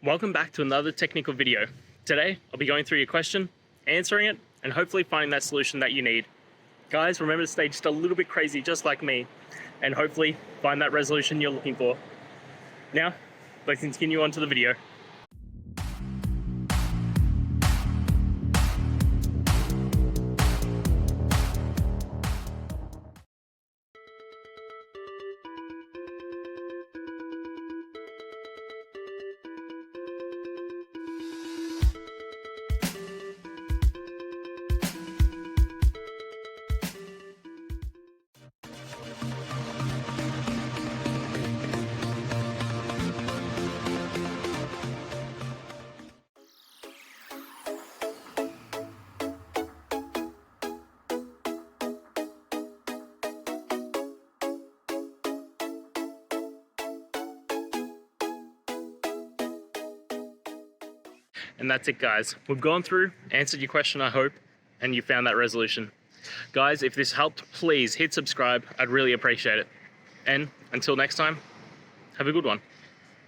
Welcome back to another technical video. Today, I'll be going through your question, answering it, and hopefully finding that solution that you need. Guys, remember to stay just a little bit crazy, just like me, and hopefully find that resolution you're looking for. Now, let's continue on to the video. And that's it, guys. We've gone through, answered your question, I hope, and you found that resolution. Guys, if this helped, please hit subscribe. I'd really appreciate it. And until next time, have a good one.